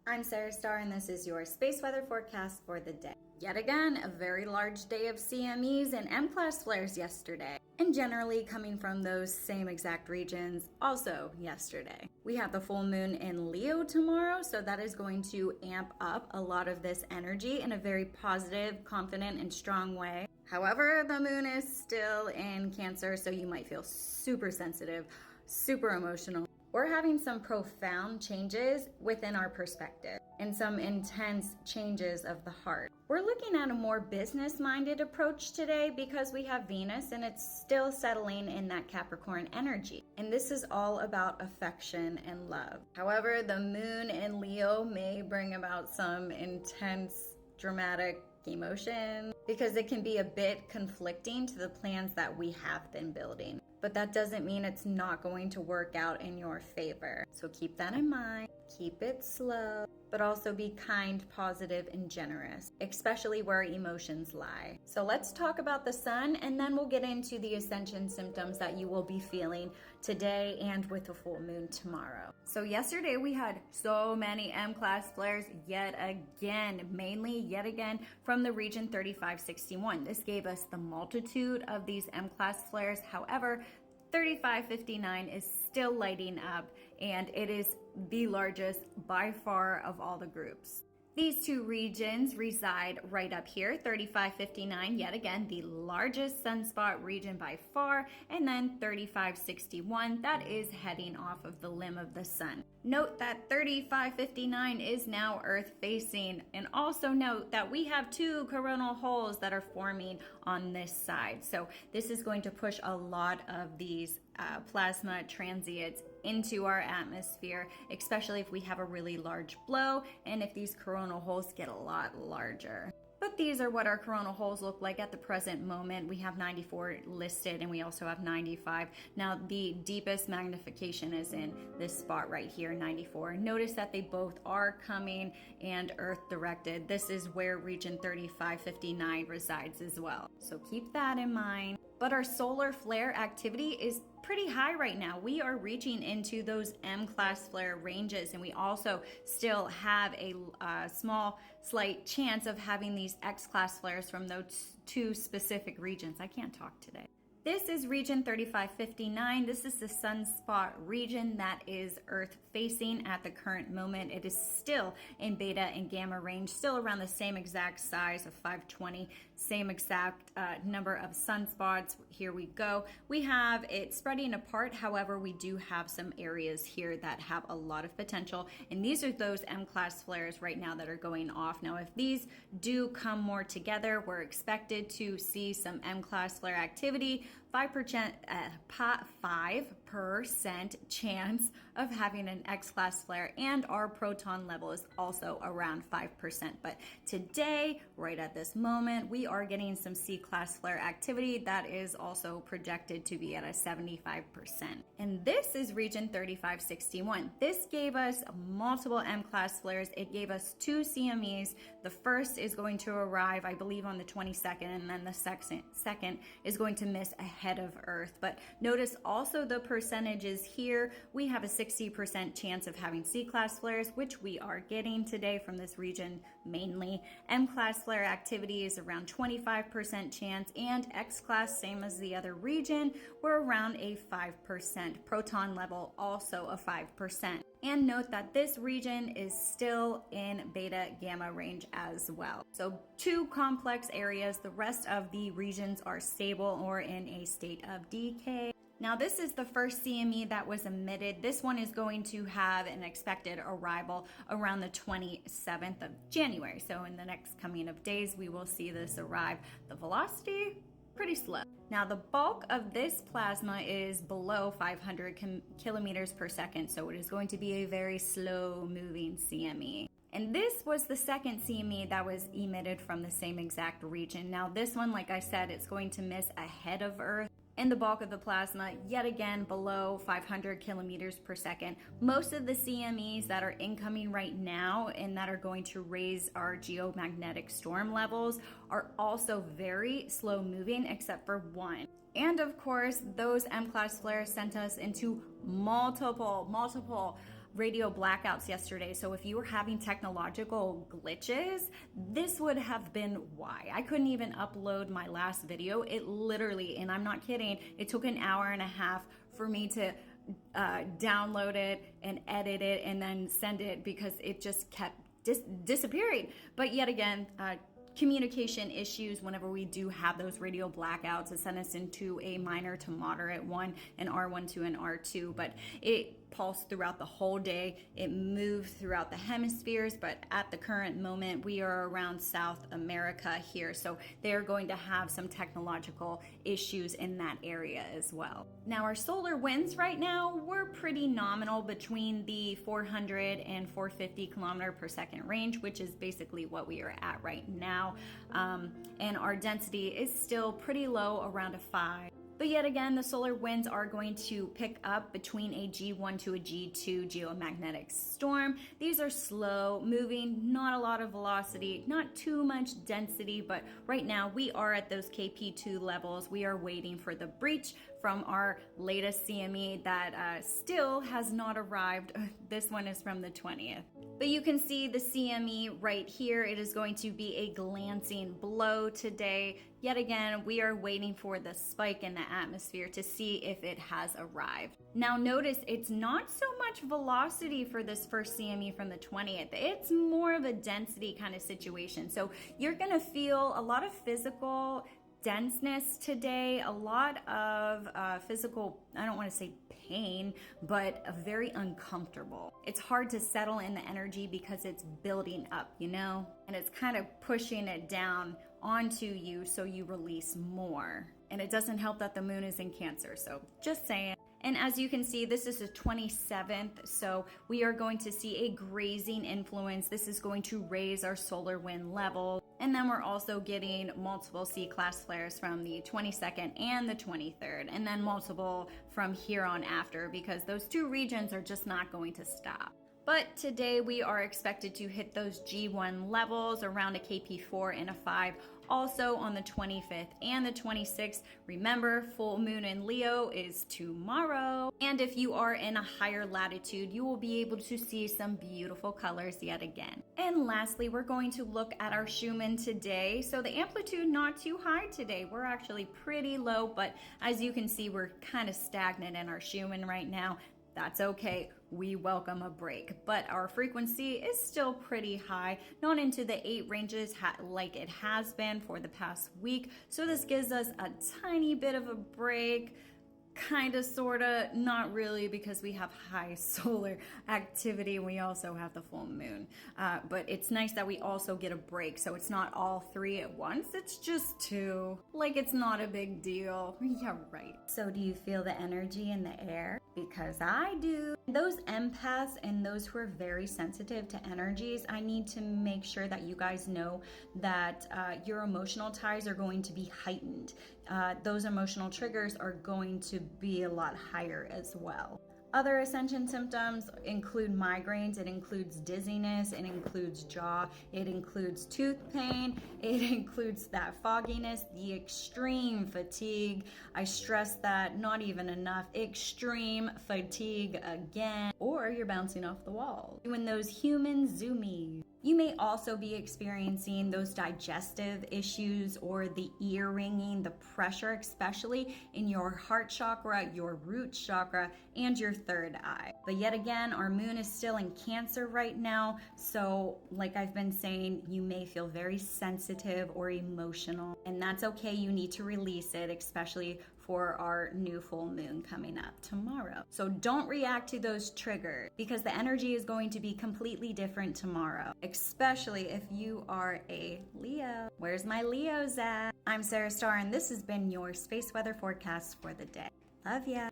I'm Sarah Starr, and this is your space weather forecast for the day. Yet again, a very large day of CMEs and M-class flares yesterday, and generally coming from those same exact regions also yesterday. We have the full moon in Leo tomorrow, so that is going to amp up a lot of this energy in a very positive, confident, and strong way. However, the moon is still in Cancer, so you might feel super sensitive, super emotional. We're having some profound changes within our perspective and some intense changes of the heart. We're looking at a more business-minded approach today because we have Venus and it's still settling in that Capricorn energy. And this is all about affection and love. However, the moon in Leo may bring about some intense, dramatic emotion because it can be a bit conflicting to the plans that we have been building. But that doesn't mean it's not going to work out in your favor. So keep that in mind, keep it slow, but also be kind, positive, and generous, especially where emotions lie. So let's talk about the sun, and then we'll get into the Ascension symptoms that you will be feeling today and with the full moon tomorrow. So yesterday we had so many M-class flares yet again, mainly yet again from the region 3561. This gave us the multitude of these M-class flares. However, 3559 is still lighting up, and it is the largest by far of all the groups. These two regions reside right up here, 3559, yet again, the largest sunspot region by far, and then 3561, that is heading off of the limb of the sun. Note that 3559 is now Earth facing, and also note that we have two coronal holes that are forming on this side. So this is going to push a lot of these plasma transients into our atmosphere, especially if we have a really large blow and if these coronal holes get a lot larger. But these are what our coronal holes look like at the present moment. We have 94 listed and we also have 95. Now the deepest magnification is in this spot right here, 94. Notice that they both are coming and Earth directed. This is where region 3559 resides as well. So keep that in mind. But our solar flare activity is pretty high right now. We are reaching into those M-class flare ranges, and we also still have a small, slight chance of having these X-class flares from those two specific regions. I can't talk today. This is region 3559. This is the sunspot region that is Earth facing at the current moment. It is still in beta and gamma range, still around the same exact size of 520, same exact number of sunspots. Here we go. We have it spreading apart. However, we do have some areas here that have a lot of potential. And these are those M-class flares right now that are going off. Now, if these do come more together, we're expected to see some M-class flare activity. 5% chance of having an X-class flare, and our proton level is also around 5%. But today, right at this moment, we are getting some C-class flare activity that is also projected to be at a 75%. And this is region 3561. This gave us multiple M-class flares. It gave us two CMEs. The first is going to arrive, I believe, on the 22nd, and then the second is going to miss ahead of Earth. But notice also the percentages here. We have a 60% chance of having C-class flares, which we are getting today from this region mainly. M-class flare activity is around 25% chance, and X-class, same as the other region, we're around a 5%. Proton level also a 5%. And note that this region is still in beta gamma range as well. So two complex areas. The rest of the regions are stable or in a state of decay. Now this is the first CME that was emitted. This one is going to have an expected arrival around the 27th of January. So in the next coming of days, we will see this arrive. The velocity, pretty slow. Now the bulk of this plasma is below 500 kilometers per second, so it is going to be a very slow moving CME. And this was the second CME that was emitted from the same exact region. Now this one, like I said, it's going to miss ahead of Earth. And the bulk of the plasma, yet again, below 500 kilometers per second. Most of the CMEs that are incoming right now and that are going to raise our geomagnetic storm levels are also very slow moving, except for one. And of course, those M-class flares sent us into multiple radio blackouts yesterday. So if you were having technological glitches, this would have been why. I couldn't even upload my last video. It literally, and I'm not kidding, it took an hour and a half for me to download it and edit it and then send it because it just kept disappearing. But yet again, communication issues whenever we do have those radio blackouts. It sent us into a minor to moderate one, an R1 to an R2, but it pulsed throughout the whole day. It moved throughout the hemispheres, but at the current moment, we are around South America here, so they're going to have some technological issues in that area as well. Now, our solar winds right now, we're pretty nominal between the 400 and 450 kilometer per second range, which is basically what we are at right now. And our density is still pretty low, around a 5. But yet again, the solar winds are going to pick up between a G1 to a G2 geomagnetic storm. These are slow moving, not a lot of velocity, not too much density, but right now we are at those KP2 levels. We are waiting for the breach from our latest CME that still has not arrived. This one is from the 20th. But you can see the CME right here. It is going to be a glancing blow today. Yet again, we are waiting for the spike in the atmosphere to see if it has arrived. Now notice it's not so much velocity for this first CME from the 20th. It's more of a density kind of situation. So you're gonna feel a lot of physical denseness today, a lot of physical, I don't want to say pain, but very uncomfortable. It's hard to settle in the energy because it's building up, you know, and it's kind of pushing it down onto you so you release more. And it doesn't help that the moon is in Cancer, so just saying. And as you can see, this is the 27th, so we are going to see a grazing influence. This is going to raise our solar wind level. And then we're also getting multiple C-class flares from the 22nd and the 23rd, and then multiple from here on after, because those two regions are just not going to stop. But today we are expected to hit those G1 levels around a KP4 and a 5. Also on the 25th and the 26th. Remember, full moon in Leo is tomorrow. And if you are in a higher latitude, you will be able to see some beautiful colors yet again. And lastly, we're going to look at our Schumann today. So the amplitude not too high today. We're actually pretty low, but as you can see, we're kind of stagnant in our Schumann right now. That's okay. We welcome a break, but our frequency is still pretty high, not into the 8 ranges like it has been for the past week. So this gives us a tiny bit of a break. Kind of, sort of, not really, because we have high solar activity and we also have the full moon. But it's nice that we also get a break, so it's not all 3 at once, it's just 2. Like, it's not a big deal. Yeah, right. So do you feel the energy in the air? Because I do. Those empaths and those who are very sensitive to energies, I need to make sure that you guys know that your emotional ties are going to be heightened. Those emotional triggers are going to be a lot higher as well. Other Ascension symptoms include migraines, it includes dizziness, it includes jaw, it includes tooth pain, it includes that fogginess, the extreme fatigue. I stress that not even enough. Extreme fatigue again. Or you're bouncing off the wall. Doing those human zoomies. You may also be experiencing those digestive issues or the ear ringing, the pressure, especially in your heart chakra, your root chakra, and your third eye. But yet again, our moon is still in Cancer right now. So like I've been saying, you may feel very sensitive or emotional, and that's okay. You need to release it, especially for our new full moon coming up tomorrow. So don't react to those triggers because the energy is going to be completely different tomorrow, especially if you are a Leo. Where's my Leos at? I'm Sarah Starr, and this has been your space weather forecast for the day. Love ya.